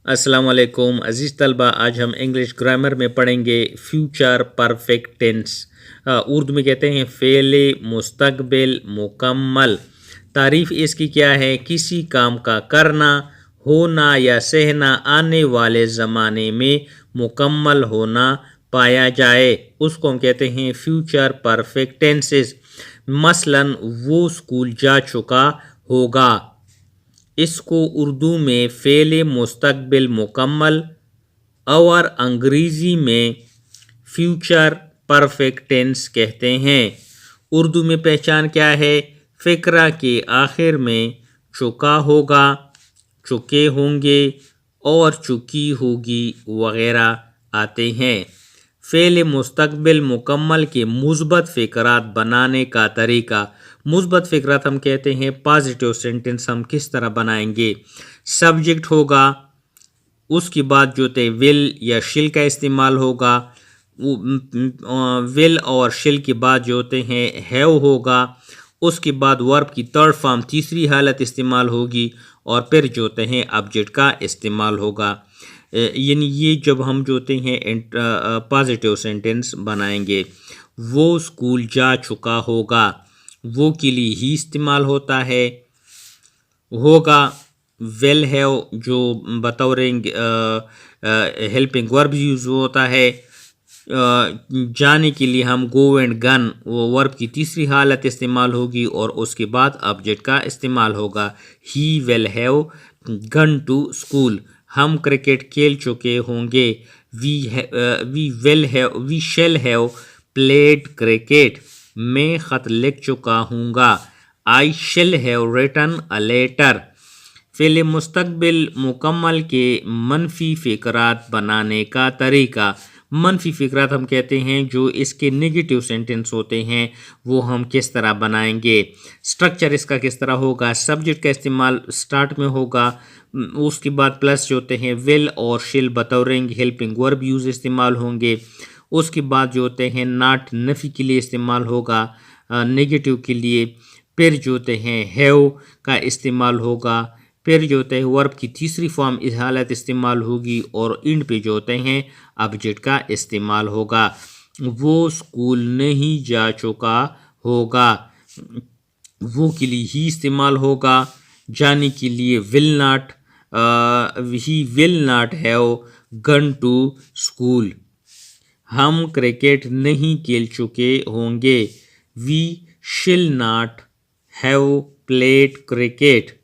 अस्सलाम वालेकुम अज़ीज़ तलबा, आज हम इंग्लिश ग्रामर में पढ़ेंगे फ्यूचर परफेक्ट टेंस। उर्दू में कहते हैं फ़ेल मुस्तकबिल मुकम्मल। तारीफ़ इसकी क्या है? किसी काम का करना, होना या सहना आने वाले ज़माने में मुकम्मल होना पाया जाए, उसको हम कहते हैं फ्यूचर परफेक्ट टेंसेस। मसलन वो स्कूल जा चुका होगा, इसको उर्दू में फ़ेल मुस्तकबिल मुकम्मल और अंग्रेज़ी में फ्यूचर परफेक्ट टेंस कहते हैं। उर्दू में पहचान क्या है? फ़िक्रा के आखिर में चुका होगा, चुके होंगे और चुकी होगी वगैरह आते हैं। फ़ेल मुस्तकबिल मुकम्मल के मुस्बत फ़िक्रात बनाने का तरीका। मुस्बत फ़िक्रात हम कहते हैं पॉजिटिव सेंटेंस हम किस तरह बनाएंगे? सब्जेक्ट होगा, उसके बाद जो थे विल या शिल का इस्तेमाल होगा, विल और शिल के बाद जो होते हैं हैव होगा, उसके बाद वर्ब की थर्ड फॉर्म तीसरी हालत इस्तेमाल होगी और फिर जो होते हैं ऑब्जेक्ट का इस्तेमाल होगा। यानी ये जब हम जो होते हैं पॉजिटिव सेंटेंस बनाएंगे। वो स्कूल जा चुका होगा, वो के लिए ही इस्तेमाल होता है। होगा विल हैव जो बतौर हेल्पिंग वर्ब यूज़ होता है। जाने के लिए हम गो एंड गन, वो वर्ब की तीसरी हालत इस्तेमाल होगी और उसके बाद ऑब्जेक्ट का इस्तेमाल होगा। He will have gone to school, हम क्रिकेट खेल चुके होंगे। We shall have played cricket, मैं ख़त लिख चुका हूँगा। I shall have written a letter. फ़ेल मुस्तकबिल मुकम्मल के मनफी फ़िक्रात बनाने का तरीका। मनफी फ़िक्रात हम कहते हैं जो इसके नेगेटिव सेंटेंस होते हैं, वो हम किस तरह बनाएंगे। स्ट्रक्चर इसका किस तरह होगा? सब्जेक्ट का इस्तेमाल स्टार्ट में होगा, उसके बाद प्लस जो होते हैं विल और शिल बतौर हेल्पिंग वर्ब यूज़ इस्तेमाल होंगे। उसके बाद जो होते हैं नॉट नफ़ी के लिए इस्तेमाल होगा, नेगेटिव के लिए। फिर जो होते हैं हैव का इस्तेमाल होगा, फिर जो होता है वर्ब की तीसरी फॉर्म इस हालत इस्तेमाल होगी और इंड पे जो होते हैं ऑब्जेक्ट का इस्तेमाल होगा। वो स्कूल नहीं जा चुका होगा, वो के लिए ही इस्तेमाल होगा। जाने के लिए will not, he will not have gone to school, हम क्रिकेट नहीं खेल चुके होंगे। वी शिल नॉट हैव प्लेड क्रिकेट,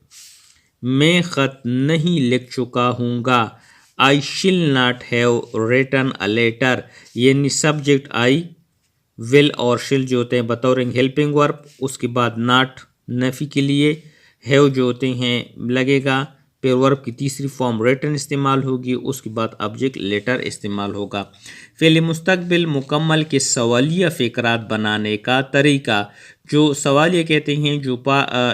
मैं ख़त नहीं लिख चुका हूँगा। I shall not have written a letter, यानी सब्जेक्ट आई, विल और शिल जो होते हैं बतौर हेल्पिंग वर्ब, उसके बाद नॉट नफ़ी के लिए, हैव जो होते हैं लगेगा, फिर वर्ब की तीसरी फॉर्म रिटन इस्तेमाल होगी, उसके बाद ऑब्जेक्ट लेटर इस्तेमाल होगा। फ़ेल मुस्तकबिल मुकम्मल के सवालिया फ़िक्रात बनाने का तरीका। जो सवालिया कहते हैं, जो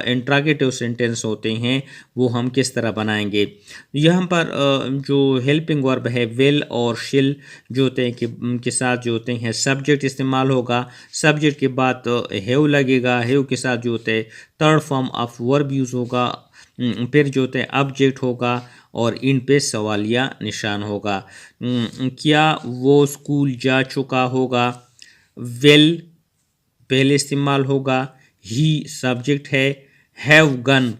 इंट्रागेटिव सेंटेंस होते हैं, वो हम किस तरह बनाएंगे। यहाँ पर जो हेल्पिंग वर्ब है विल और शिल जो होते हैं के साथ जो होते हैं सब्जेक्ट इस्तेमाल होगा। सब्जेक्ट के बाद हैव लगेगा, हैव के साथ जो होते हैं third form of verb use होगा, फिर जो होते हैं ऑब्जेक्ट होगा और इन पे सवालिया निशान होगा। क्या वो स्कूल जा चुका होगा, विल पहले इस्तेमाल होगा, ही सब्जेक्ट है, हैव गन,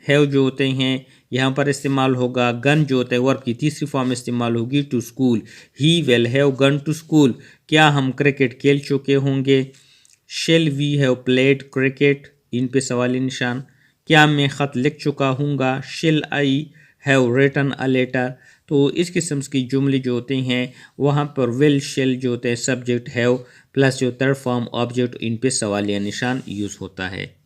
हैव जो होते हैं यहाँ पर इस्तेमाल होगा, गन जो होता है वर्ब की तीसरी फॉर्म इस्तेमाल होगी to school. He will have gone to school, क्या हम क्रिकेट खेल चुके होंगे। Shall we have played cricket, इन पे सवाली निशान। क्या मैं ख़त लिख चुका हूँगा, shall I have written a letter. तो इस किस्म की जुमले जो होते हैं वहाँ पर विल शिल जो होते हैं सब्जेक्ट हैव प्लस जो थर्ड फॉर्म ऑब्जेक्ट, इन पे सवालिया निशान यूज़ होता है।